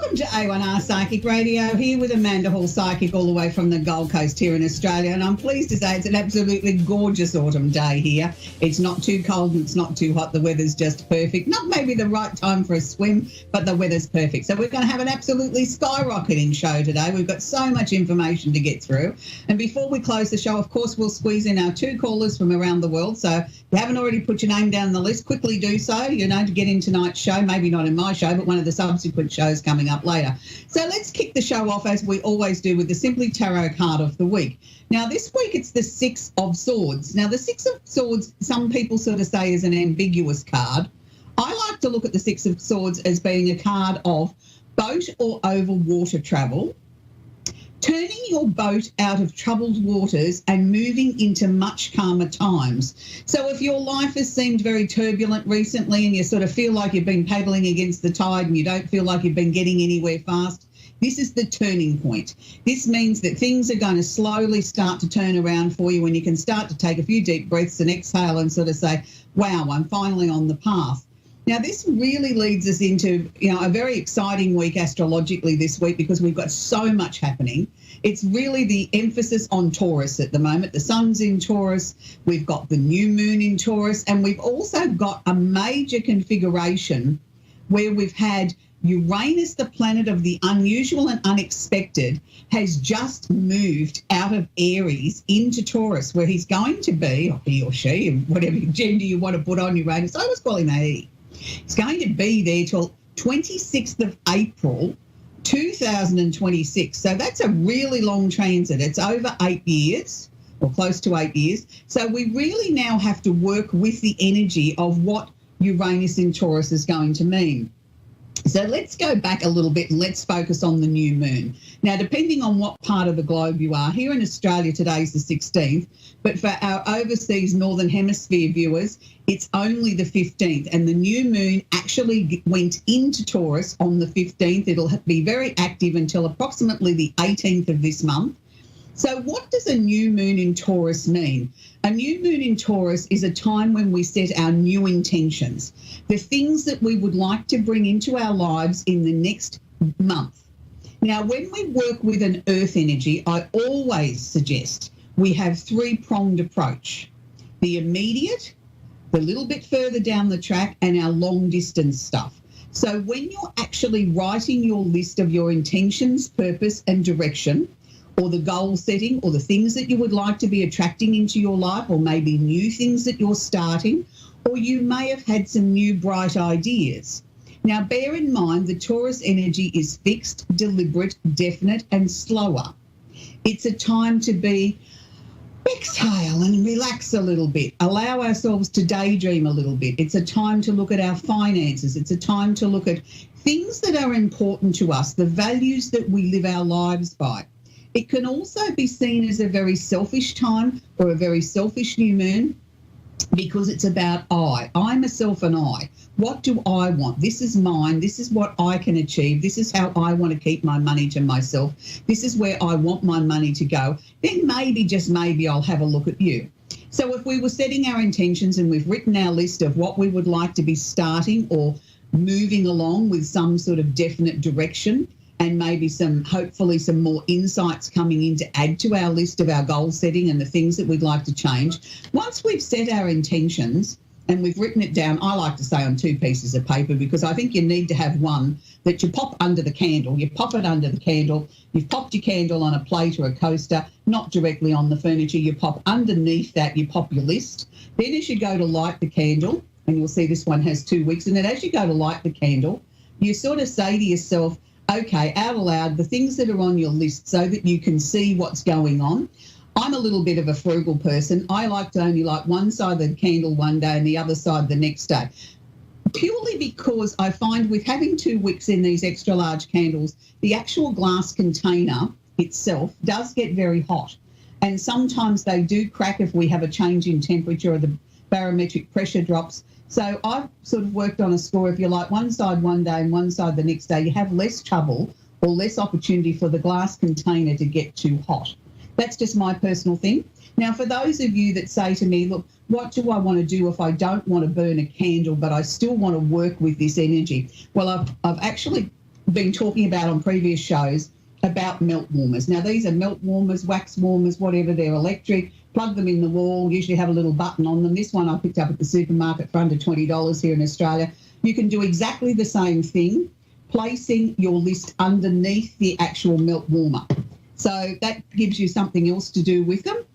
Welcome to A1R Psychic Radio, here with Amanda Hall Psychic, all the way from the Gold Coast here in Australia. And I'm pleased to say it's an absolutely gorgeous autumn day here. It's not too cold and it's not too hot. The weather's just perfect. Not maybe the right time for a swim, but the weather's perfect. So we're going to have an absolutely skyrocketing show today. We've got so much information to get through. And before we close the show, of course, we'll squeeze in our 2 callers from around the world. So if you haven't already put your name down the list, quickly do so, to get in tonight's show. Maybe not in my show, but one of the subsequent shows coming up later. So let's kick the show off as we always do with the Simply Tarot card of the week. Now this week it's the 6 of Swords. Now the 6 of Swords, some people sort of say is an ambiguous card. I like to look at the 6 of Swords as being a card of boat or over water travel, turning your boat out of troubled waters and moving into much calmer times. So if your life has seemed very turbulent recently and you sort of feel like you've been paddling against the tide and you don't feel like you've been getting anywhere fast, this is the turning point. This means that things are going to slowly start to turn around for you when you can start to take a few deep breaths and exhale and sort of say, wow, I'm finally on the path. Now, this really leads us into, a very exciting week astrologically this week because we've got so much happening. It's really the emphasis on Taurus at the moment. The sun's in Taurus, we've got the new moon in Taurus, and we've also got a major configuration where we've had Uranus, the planet of the unusual and unexpected, has just moved out of Aries into Taurus, where he's going to be, or he or she, whatever gender you want to put on Uranus. I always call him a he. It's going to be there till 26th of April, 2026. So that's a really long transit. It's over 8 years, or close to 8 years. So we really now have to work with the energy of what Uranus in Taurus is going to mean. So let's go back a little bit and let's focus on the new moon. Now, depending on what part of the globe you are, here in Australia today is the 16th, but for our overseas Northern Hemisphere viewers, it's only the 15th. And the new moon actually went into Taurus on the 15th. It'll be very active until approximately the 18th of this month. So what does a new moon in Taurus mean? A new moon in Taurus is a time when we set our new intentions, the things that we would like to bring into our lives in the next month. Now, when we work with an earth energy, I always suggest we have 3-pronged approach: the immediate, the little bit further down the track, and our long distance stuff. So when you're actually writing your list of your intentions, purpose, and direction, or the goal setting, or the things that you would like to be attracting into your life, or maybe new things that you're starting, or you may have had some new bright ideas. Now, bear in mind the Taurus energy is fixed, deliberate, definite, and slower. It's a time to be exhale and relax a little bit, allow ourselves to daydream a little bit. It's a time to look at our finances. It's a time to look at things that are important to us, the values that we live our lives by. It can also be seen as a very selfish time or a very selfish new moon because it's about I. I, myself, and I. What do I want? This is mine. This is what I can achieve. This is how I want to keep my money to myself. This is where I want my money to go. Then maybe, just maybe, I'll have a look at you. So if we were setting our intentions and we've written our list of what we would like to be starting or moving along with some sort of definite direction, and maybe hopefully some more insights coming in to add to our list of our goal setting and the things that we'd like to change. Once we've set our intentions and we've written it down, I like to say on 2 pieces of paper, because I think you need to have one that you pop under the candle. You pop it under the candle. You've popped your candle on a plate or a coaster, not directly on the furniture. You pop underneath that, you pop your list. Then as you go to light the candle, and you'll see this one has 2 wicks in it, as you go to light the candle, you sort of say to yourself, okay, out aloud, the things that are on your list so that you can see what's going on. I'm a little bit of a frugal person. I like to only light one side of the candle one day and the other side the next day, purely because I find with having 2 wicks in these extra large candles, the actual glass container itself does get very hot. And sometimes they do crack if we have a change in temperature or the barometric pressure drops. So I've sort of worked on a score. If you light one side one day and one side the next day, you have less trouble or less opportunity for the glass container to get too hot. That's just my personal thing. Now, for those of you that say to me, look, what do I want to do if I don't want to burn a candle, but I still want to work with this energy? Well, I've actually been talking about on previous shows about melt warmers. Now, these are melt warmers, wax warmers, whatever. They're electric. Plug them in the wall, usually have a little button on them. This one I picked up at the supermarket for under $20 here in Australia. You can do exactly the same thing, placing your list underneath the actual melt warmer. So that gives you something else to do with them.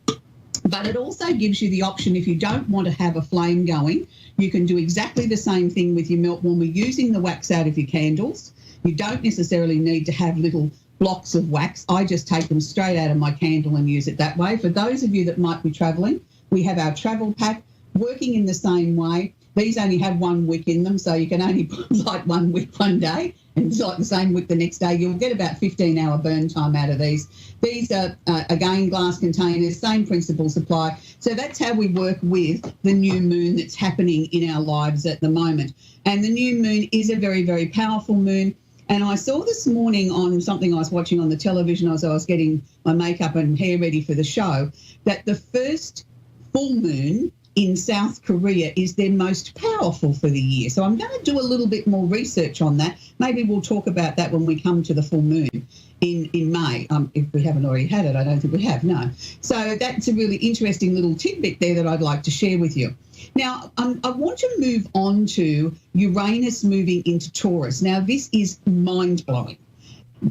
But it also gives you the option, if you don't want to have a flame going, you can do exactly the same thing with your melt warmer using the wax out of your candles. You don't necessarily need to have little blocks of wax. I just take them straight out of my candle and use it that way. For those of you that might be travelling, we have our travel pack working in the same way. These only have one wick in them, so you can only light one wick one day and light the same wick the next day. You'll get about 15-hour burn time out of these. These are, again, glass containers, same principles apply. So that's how we work with the new moon that's happening in our lives at the moment. And the new moon is a very, very powerful moon. And I saw this morning on something I was watching on the television as I was getting my makeup and hair ready for the show, that the first full moon in South Korea is their most powerful for the year. So I'm going to do a little bit more research on that. Maybe we'll talk about that when we come to the full moon in May. If we haven't already had it, I don't think we have, no. So that's a really interesting little tidbit there that I'd like to share with you. Now, I want to move on to Uranus moving into Taurus. Now, this is mind-blowing.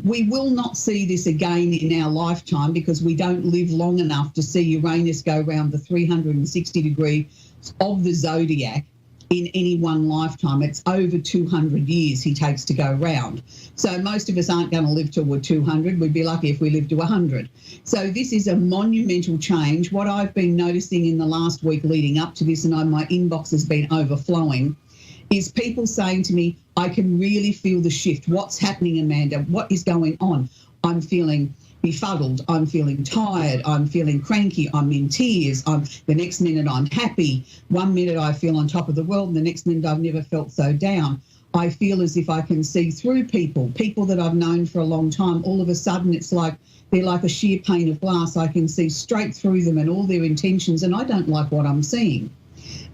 We will not see this again in our lifetime because we don't live long enough to see Uranus go around the 360 degrees of the zodiac in any one lifetime. It's over 200 years he takes to go round. So most of us aren't going to live till we're 200. We'd be lucky if we lived to 100. So this is a monumental change. What I've been noticing in the last week leading up to this, and my inbox has been overflowing, is people saying to me, I can really feel the shift. What's happening, Amanda? What is going on? I'm feeling befuddled. I'm feeling tired. I'm feeling cranky. I'm in tears. The next minute I'm happy. 1 minute I feel on top of the world, and the next minute I've never felt so down. I feel as if I can see through people that I've known for a long time. All of a sudden it's like they're like a sheer pane of glass. I can see straight through them and all their intentions, and I don't like what I'm seeing.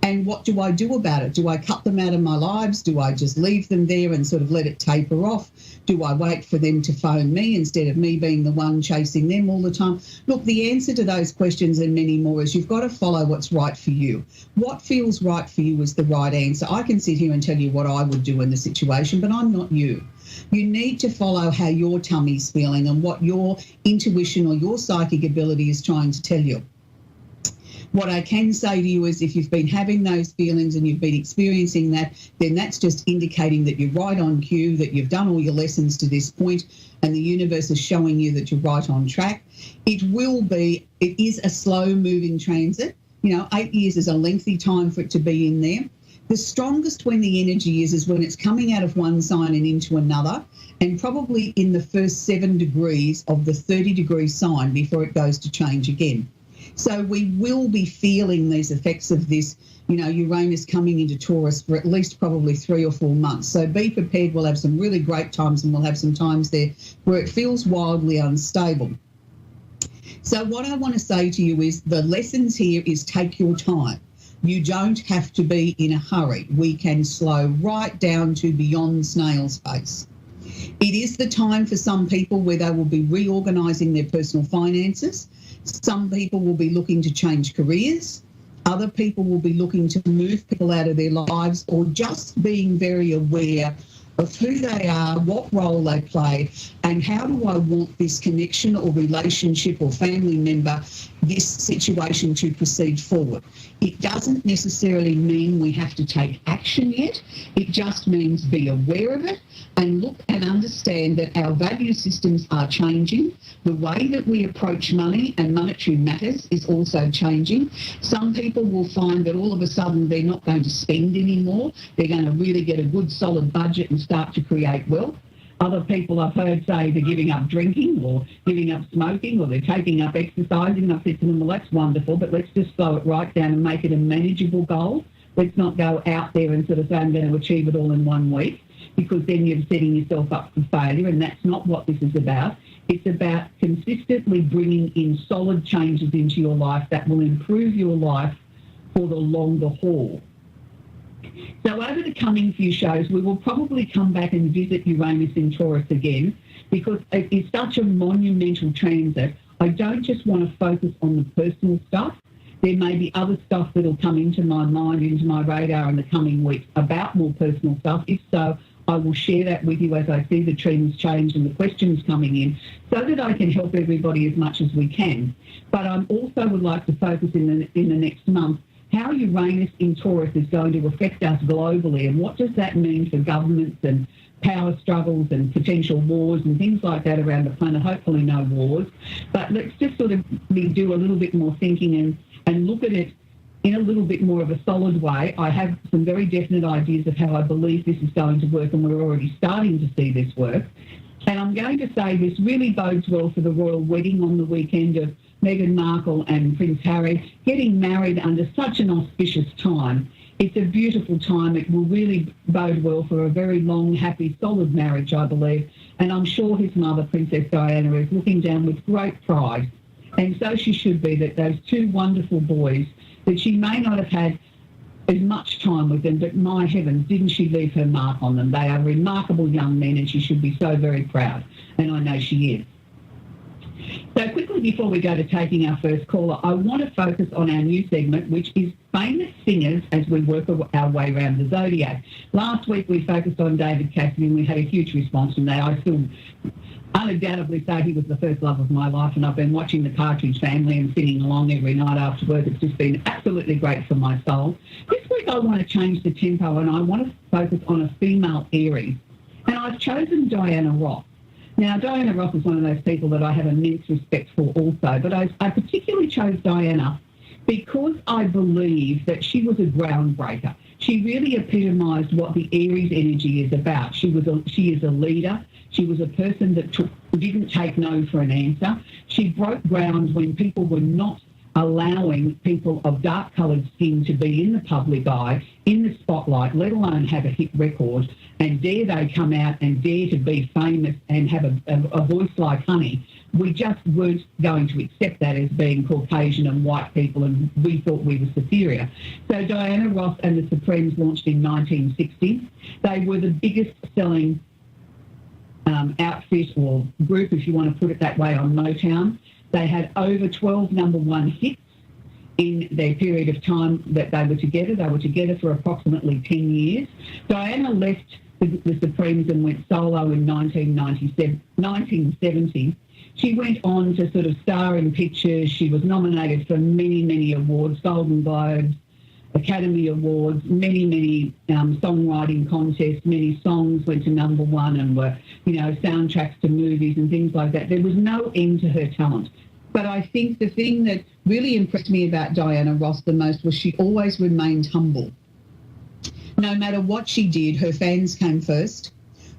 And what do I do about it? Do I cut them out of my lives? Do I just leave them there and sort of let it taper off? Do I wait for them to phone me instead of me being the one chasing them all the time? Look, the answer to those questions and many more is you've got to follow what's right for you. What feels right for you is the right answer. I can sit here and tell you what I would do in the situation, but I'm not you. You need to follow how your tummy's feeling and what your intuition or your psychic ability is trying to tell you. What I can say to you is if you've been having those feelings and you've been experiencing that, then that's just indicating that you're right on cue, that you've done all your lessons to this point, and the universe is showing you that you're right on track. It is a slow-moving transit. 8 years is a lengthy time for it to be in there. The strongest when the energy is when it's coming out of one sign and into another, and probably in the first 7 degrees of the 30-degree sign before it goes to change again. So we will be feeling these effects of this, Uranus coming into Taurus for at least probably 3 or 4 months. So be prepared. We'll have some really great times, and we'll have some times there where it feels wildly unstable. So what I want to say to you is the lessons here is take your time. You don't have to be in a hurry. We can slow right down to beyond snail's pace. It is the time for some people where they will be reorganising their personal finances. Some people will be looking to change careers. Other people will be looking to move people out of their lives, or just being very aware of who they are, what role they play, and how do I want this connection or relationship or family member, this situation to proceed forward. It doesn't necessarily mean we have to take action yet. It just means be aware of it and look and understand that our value systems are changing. The way that we approach money and monetary matters is also changing. Some people will find that all of a sudden they're not going to spend anymore. They're going to really get a good solid budget and start to create wealth. Other people I've heard say they're giving up drinking or giving up smoking or they're taking up exercising. I've said to them, well, that's wonderful, but let's just slow it right down and make it a manageable goal. Let's not go out there and sort of say I'm going to achieve it all in 1 week, because then you're setting yourself up for failure, and that's not what this is about. It's about consistently bringing in solid changes into your life that will improve your life for the longer haul. So over the coming few shows, we will probably come back and visit Uranus in Taurus again, because it is such a monumental transit. I don't just want to focus on the personal stuff. There may be other stuff that will come into my mind, into my radar in the coming weeks about more personal stuff. If so, I will share that with you as I see the trends change and the questions coming in, so that I can help everybody as much as we can. But I also would like to focus in the next month how Uranus in Taurus is going to affect us globally, and what does that mean for governments and power struggles and potential wars and things like that around the planet. Hopefully no wars, but let's just sort of do a little bit more thinking and look at it in a little bit more of a solid way. I have some very definite ideas of how I believe this is going to work, and we're already starting to see this work. And I'm going to say this really bodes well for the royal wedding on the weekend of Meghan Markle and Prince Harry getting married under such an auspicious time. It's a beautiful time. It will really bode well for a very long, happy, solid marriage, I believe. And I'm sure his mother, Princess Diana, is looking down with great pride. And so she should be, that those two wonderful boys, that she may not have had as much time with them, but my heavens, didn't she leave her mark on them? They are remarkable young men, and she should be so very proud. And I know she is. So quickly before we go to taking our first caller, I want to focus on our new segment, which is famous singers as we work our way around the zodiac. Last week we focused on David Cassidy, and we had a huge response from that. I still undoubtedly say he was the first love of my life, and I've been watching the Partridge Family and singing along every night after work. It's just been absolutely great for my soul. This week I want to change the tempo, and I want to focus on a female Aries. And I've chosen Diana Ross. Now, Diana Ross is one of those people that I have immense respect for also, but I particularly chose Diana because I believe that she was a groundbreaker. She really epitomised what the Aries energy is about. She is a leader. She was a person that didn't take no for an answer. She broke ground when people were not allowing people of dark-coloured skin to be in the public eye, in the spotlight, let alone have a hit record. And dare they come out and dare to be famous and have a voice like honey. We just weren't going to accept that as being Caucasian and white people, and we thought we were superior. So Diana Ross and the Supremes launched in 1960. They were the biggest selling outfit or group, if you want to put it that way, on Motown. They had over 12 number one hits in their period of time that they were together. They were together for approximately 10 years. Diana left the Supremes and went solo in 1970. She went on to sort of star in pictures. She was nominated for many, many awards, Golden Globes, Academy Awards, many songwriting contests. Many songs went to number one and were, soundtracks to movies and things like that. There was no end to her talent. But I think the thing that really impressed me about Diana Ross the most was she always remained humble. No matter what she did, her fans came first.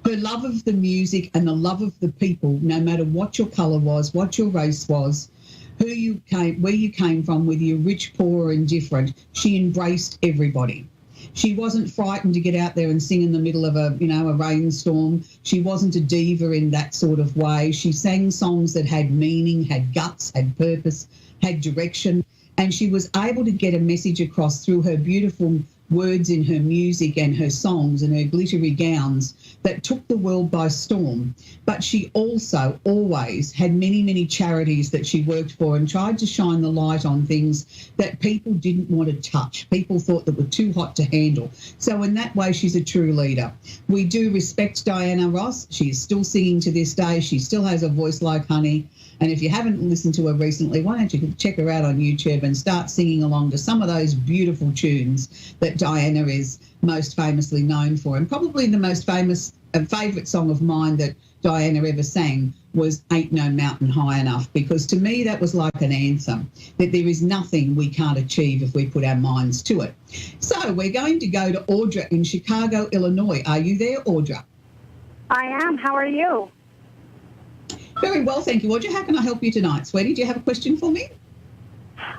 Her love of the music and the love of the people, no matter what your colour was, what your race was, where you came from, whether you're rich, poor or indifferent, she embraced everybody. She wasn't frightened to get out there and sing in the middle of a rainstorm. She wasn't a diva in that sort of way. She sang songs that had meaning, had guts, had purpose, had direction, and she was able to get a message across through her beautiful words in her music and her songs and her glittery gowns that took the world by storm. But she also always had many charities that she worked for and tried to shine the light on things that people didn't want to touch. People thought that were too hot to handle. So in that way, she's a true leader. We do respect Diana Ross. She is still singing to this day. She still has a voice like honey. And if you haven't listened to her recently, why don't you check her out on YouTube and start singing along to some of those beautiful tunes that Diana is most famously known for. And probably the most famous, favourite song of mine that Diana ever sang was Ain't No Mountain High Enough, because to me that was like an anthem, that there is nothing we can't achieve if we put our minds to it. So we're going to go to Audra in Chicago, Illinois. Are you there, Audra? I am. How are you? Very well, thank you, Audra. How can I help you tonight, sweetie? Do you have a question for me?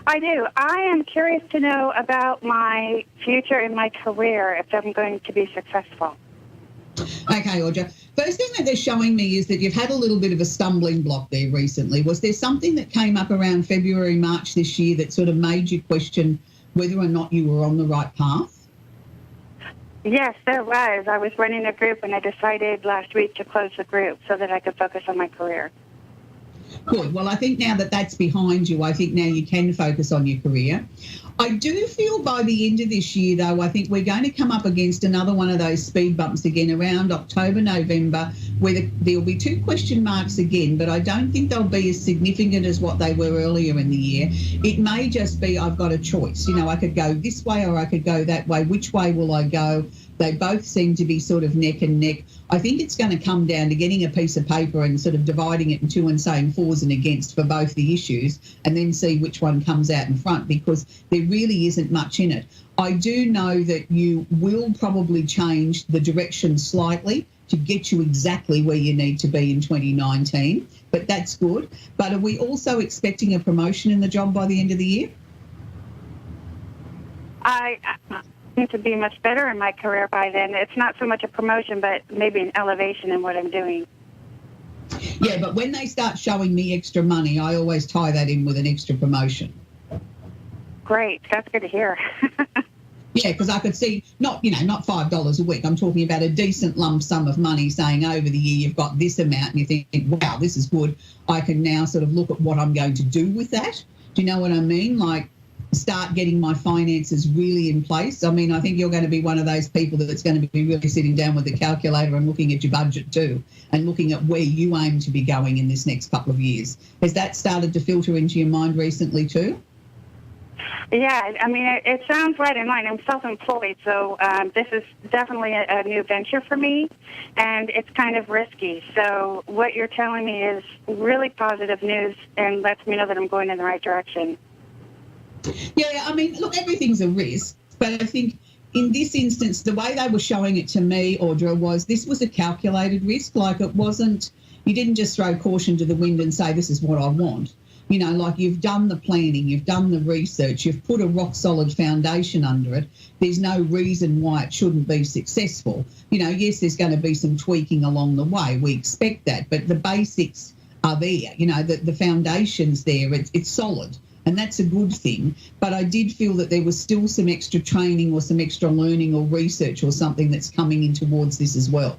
I do. I am curious to know about my future in my career, if I'm going to be successful. Okay, Audra. First thing that they're showing me is that you've had a little bit of a stumbling block there recently. Was there something that came up around February, March this year that sort of made you question whether or not you were on the right path? Yes, there was. I was running a group, and I decided last week to close the group so that I could focus on my career. Good. Well, I think now that that's behind you, I think now you can focus on your career. I do feel by the end of this year, though, I think we're going to come up against another one of those speed bumps again around October, November, where there'll be 2 question marks again, but I don't think they'll be as significant as what they were earlier in the year. It may just be I've got a choice. You know, I could go this way or I could go that way. Which way will I go? They both seem to be sort of neck and neck. I think it's going to come down to getting a piece of paper and sort of dividing it in two and saying fors and against for both the issues, and then see which one comes out in front, because there really isn't much in it. I do know that you will probably change the direction slightly to get you exactly where you need to be in 2019, but that's good. But are we also expecting a promotion in the job by the end of the year? I need to be much better in my career by then. It's not so much a promotion, but maybe an elevation in what I'm doing. Yeah, but when they start showing me extra money, I always tie that in with an extra promotion. Great. That's good to hear. Yeah, because I could see not $5 a week. I'm talking about a decent lump sum of money, saying over the year you've got this amount, and you think, wow, this is good. I can now sort of look at what I'm going to do with that. Do you know what I mean? Like, start getting my finances really in place. I mean, I think you're going to be one of those people that's going to be really sitting down with the calculator and looking at your budget too, and looking at where you aim to be going in this next couple of years. Has that started to filter into your mind recently too? Yeah, I mean, it sounds right in line. I'm self-employed, so this is definitely a new venture for me, and it's kind of risky. So what you're telling me is really positive news and lets me know that I'm going in the right direction. Yeah, I mean, look, everything's a risk, but I think in this instance, the way they were showing it to me, Audra, was this was a calculated risk. Like, it wasn't, you didn't just throw caution to the wind and say, this is what I want. You know, like, you've done the planning, you've done the research, you've put a rock-solid foundation under it. There's no reason why it shouldn't be successful. You know, yes, there's going to be some tweaking along the way. We expect that, but the basics are there. You know, the foundation's there. It's solid. And that's a good thing. But I did feel that there was still some extra training or some extra learning or research or something that's coming in towards this as well.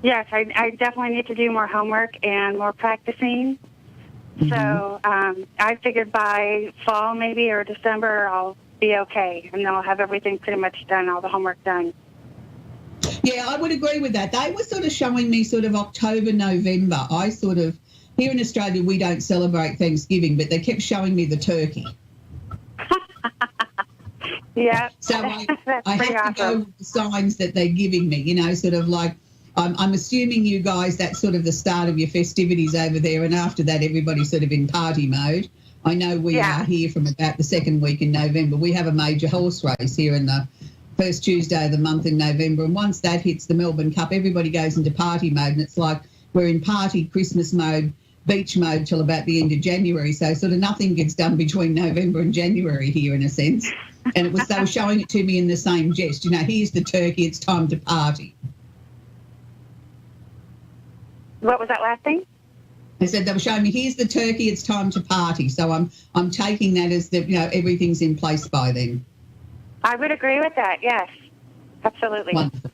Yes, I definitely need to do more homework and more practicing. Mm-hmm. So I figured by fall maybe or December I'll be okay, and then I'll have everything pretty much done, all the homework done. Yeah, I would agree with that. They were sort of showing me sort of October, November. Here in Australia, we don't celebrate Thanksgiving, but they kept showing me the turkey. Yeah. So I have to go with the signs that they're giving me, you know, sort of like, I'm assuming you guys, that's sort of the start of your festivities over there, and after that, everybody's sort of in party mode. I know we are here from about the second week in November. We have a major horse race here in the first Tuesday of the month in November, and once that hits the Melbourne Cup, everybody goes into party mode, and it's like we're in party Christmas mode, beach mode till about the end of January. So sort of nothing gets done between November and January here, in a sense. And they were showing it to me in the same jest. You know, here's the turkey, it's time to party. What was that last thing? They said they were showing me, here's the turkey, it's time to party. So I'm taking that as that, you know, everything's in place by then. I would agree with that, yes. Absolutely. Wonderful.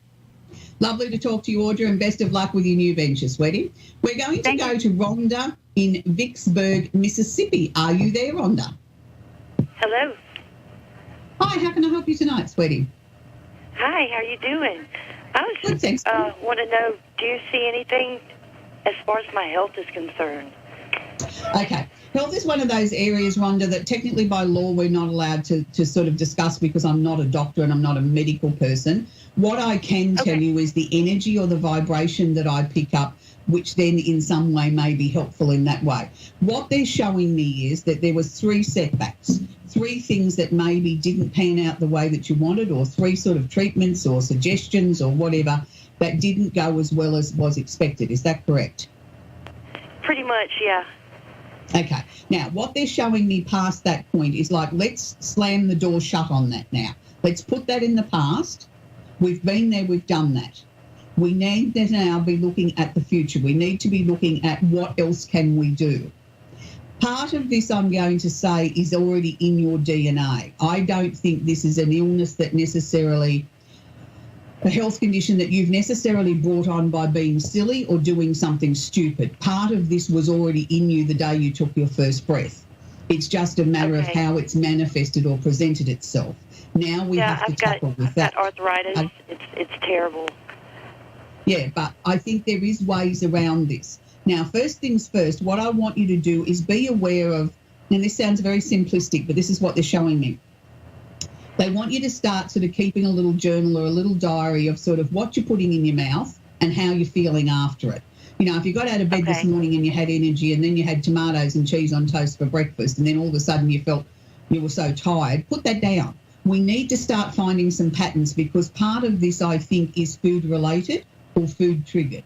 Lovely to talk to you, Audra, and best of luck with your new venture, sweetie. We're going to go to Rhonda in Vicksburg, Mississippi. Are you there, Rhonda? Hello. Hi, how can I help you tonight, sweetie? Hi, how are you doing? I was Good, thanks. Want to know, do you see anything as far as my health is concerned? Okay. Health is one of those areas, Rhonda, that technically by law we're not allowed to sort of discuss, because I'm not a doctor and I'm not a medical person. What I can tell you is the energy or the vibration that I pick up, which then in some way may be helpful in that way. What they're showing me is that there was 3 setbacks, 3 things that maybe didn't pan out the way that you wanted, or 3 sort of treatments or suggestions or whatever that didn't go as well as was expected. Is that correct? Pretty much, yeah. Okay. Now, what they're showing me past that point is like, let's slam the door shut on that now. Let's put that in the past. We've been there, we've done that. We need to now be looking at the future. We need to be looking at what else can we do. Part of this, I'm going to say, is already in your DNA. I don't think this is an illness that necessarily, a health condition that you've necessarily brought on by being silly or doing something stupid. Part of this was already in you the day you took your first breath. It's just a matter of how it's manifested or presented itself. Now we have to tackle with that. I've got arthritis. It's terrible. Yeah, but I think there is ways around this. Now, first things first, what I want you to do is be aware of, and this sounds very simplistic, but this is what they're showing me. They want you to start sort of keeping a little journal or a little diary of sort of what you're putting in your mouth and how you're feeling after it. You know, if you got out of bed this morning and you had energy and then you had tomatoes and cheese on toast for breakfast and then all of a sudden you felt you were so tired, put that down. We need to start finding some patterns because part of this, I think, is food related or food triggered.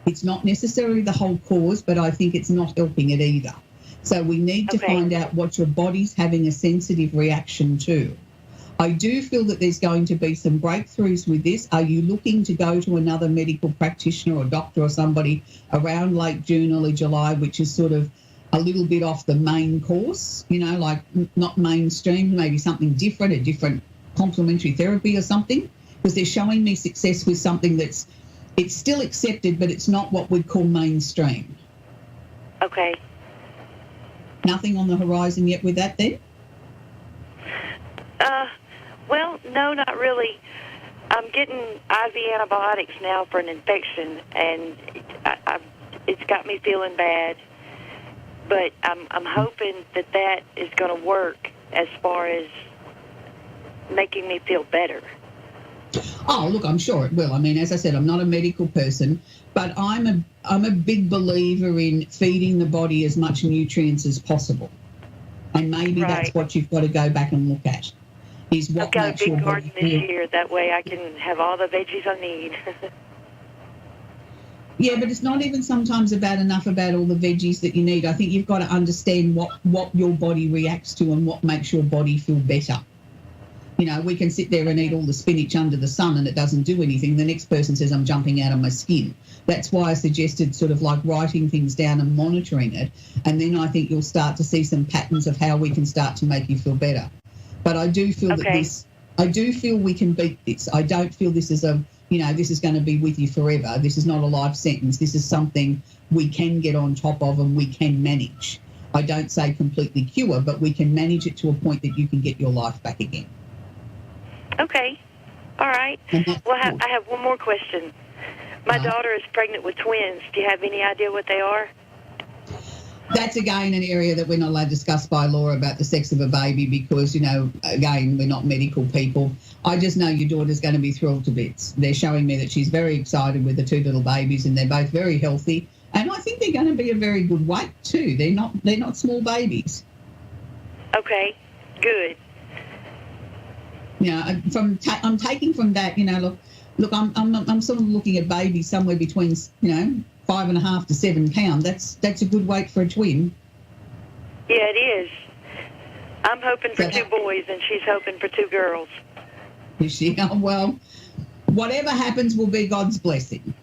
It's not necessarily the whole cause, but I think it's not helping it either. So we need to find out what your body's having a sensitive reaction to. I do feel that there's going to be some breakthroughs with this. Are you looking to go to another medical practitioner or doctor or somebody around late June, early July, which is sort of a little bit off the main course, you know, like not mainstream, maybe something different, a different complementary therapy or something? Because they're showing me success with something that's, it's still accepted, but it's not what we'd call mainstream. Okay. Nothing on the horizon yet with that then? Well, no, not really. I'm getting IV antibiotics now for an infection, and it's got me feeling bad. But I'm hoping that is going to work as far as making me feel better. Oh, look, I'm sure it will. I mean, as I said, I'm not a medical person, but I'm a big believer in feeding the body as much nutrients as possible. And maybe that's what you've got to go back and look at. Is what I've got makes a big your garden body this feel. year. That way I can have all the veggies I need. Yeah, but it's not even sometimes enough about all the veggies that you need. I think you've got to understand what your body reacts to and what makes your body feel better. You know, we can sit there and eat all the spinach under the sun and it doesn't do anything. The next person says, I'm jumping out of my skin. That's why I suggested sort of like writing things down and monitoring it. And then I think you'll start to see some patterns of how we can start to make you feel better. But I do feel I do feel we can beat this. I don't feel this is this is going to be with you forever. This is not a life sentence. This is something we can get on top of and we can manage. I don't say completely cure, but we can manage it to a point that you can get your life back again. Okay. All right. Well, I have one more question. My daughter is pregnant with twins. Do you have any idea what they are? That's, again, an area that we're not allowed to discuss by law about the sex of a baby because, again, we're not medical people. I just know your daughter's going to be thrilled to bits. They're showing me that she's very excited with the two little babies and they're both very healthy. And I think they're going to be a very good weight too. They're not small babies. Okay, good. I'm taking from that, look, I'm sort of looking at babies somewhere between, 5.5 to 7 pounds. That's a good weight for a twin. Yeah, it is. I'm hoping for 2 boys, and she's hoping for 2 girls. Is she? Oh, well, whatever happens will be God's blessing.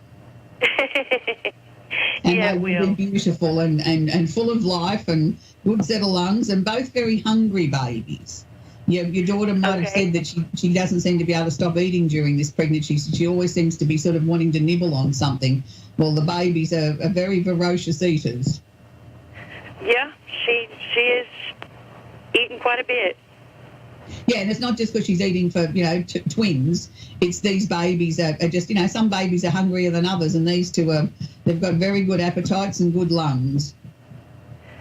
And yeah, they will be beautiful and full of life and good set of lungs and both very hungry babies. Your daughter might have said that she doesn't seem to be able to stop eating during this pregnancy. She always seems to be sort of wanting to nibble on something. Well, the babies are very voracious eaters. Yeah, she is eating quite a bit. Yeah, and it's not just because she's eating for, twins. It's these babies are just, some babies are hungrier than others, and these two they've got very good appetites and good lungs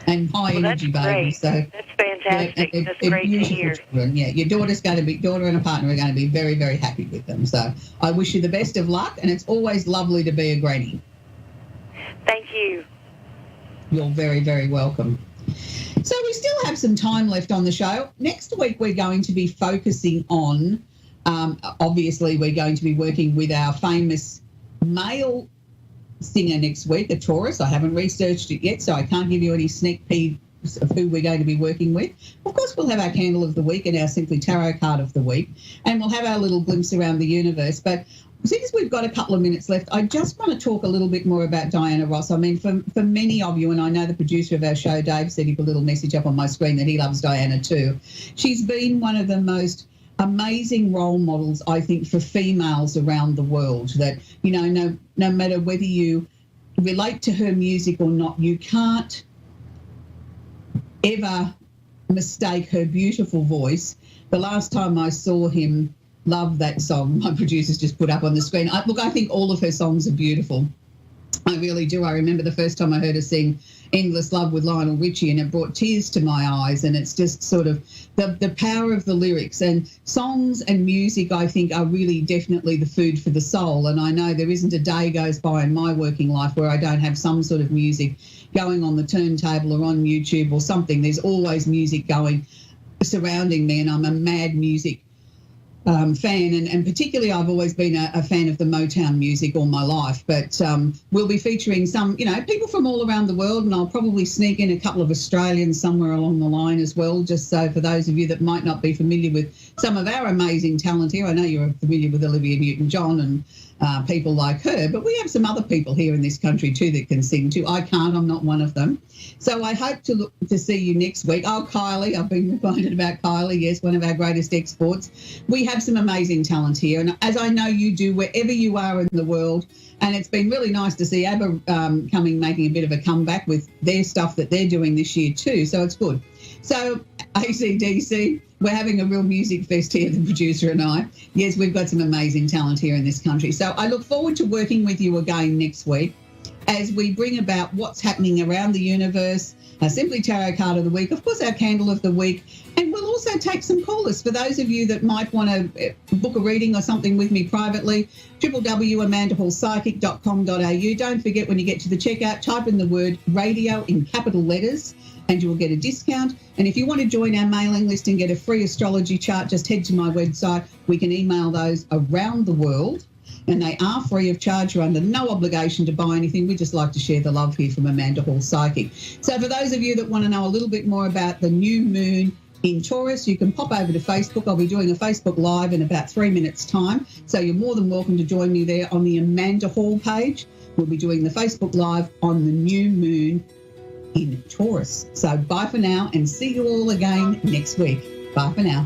and high energy babies. So that's fantastic. Yeah, that's great to hear. Children. Yeah, your daughter and a partner are going to be very, very happy with them. So I wish you the best of luck, and it's always lovely to be a granny. Thank you. You're very, very welcome. So we still have some time left on the show. Next week we're going to be focusing on, obviously we're going to be working with our famous male singer next week, a Taurus. I haven't researched it yet, so I can't give you any sneak peeks of who we're going to be working with. Of course, we'll have our candle of the week and our Simply Tarot card of the week, and we'll have our little glimpse around the universe. But since we've got a couple of minutes left, I just want to talk a little bit more about Diana Ross. I mean, for many of you, and I know the producer of our show, Dave, said he put a little message up on my screen that he loves Diana too. She's been one of the most amazing role models, I think, for females around the world, that, you know, no matter whether you relate to her music or not, you can't ever mistake her beautiful voice. The last time I saw him, love that song my producers just put up on the screen. I think all of her songs are beautiful. I really do. I remember the first time I heard her sing Endless Love with Lionel Richie, and it brought tears to my eyes. And it's just sort of the power of the lyrics. And songs and music, I think, are really definitely the food for the soul. And I know there isn't a day goes by in my working life where I don't have some sort of music going on the turntable or on YouTube or something. There's always music going surrounding me, and I'm a mad music fan, and particularly I've always been a fan of the Motown music all my life, but we'll be featuring some, people from all around the world, and I'll probably sneak in a couple of Australians somewhere along the line as well, just so for those of you that might not be familiar with some of our amazing talent here. I know you're familiar with Olivia Newton-John and people like her, but we have some other people here in this country too that can sing too. I can't, I'm not one of them. So I hope to see you next week. Oh, Kylie, I've been reminded about Kylie, yes, one of our greatest exports. We have some amazing talent here, and as I know you do wherever you are in the world, and it's been really nice to see ABBA making a bit of a comeback with their stuff that they're doing this year too, so it's good. So AC/DC, we're having a real music fest here, the producer and I. Yes, we've got some amazing talent here in this country. So I look forward to working with you again next week as we bring about what's happening around the universe, our Simply Tarot card of the week, of course, our candle of the week, and we'll also take some callers. For those of you that might want to book a reading or something with me privately, www.amandahallpsychic.com.au. Don't forget, when you get to the checkout, type in the word radio in capital letters, and you will get a discount. And if you want to join our mailing list and get a free astrology chart, just head to my website. We can email those around the world, and they are free of charge. You're under no obligation to buy anything. We just like to share the love here from Amanda Hall Psychic. So for those of you that want to know a little bit more about the new moon in Taurus, you can pop over to Facebook. I'll be doing a Facebook Live in about 3 minutes' time. So you're more than welcome to join me there on the Amanda Hall page. We'll be doing the Facebook Live on the new moon in Taurus. So bye for now, and see you all again next week. Bye for now.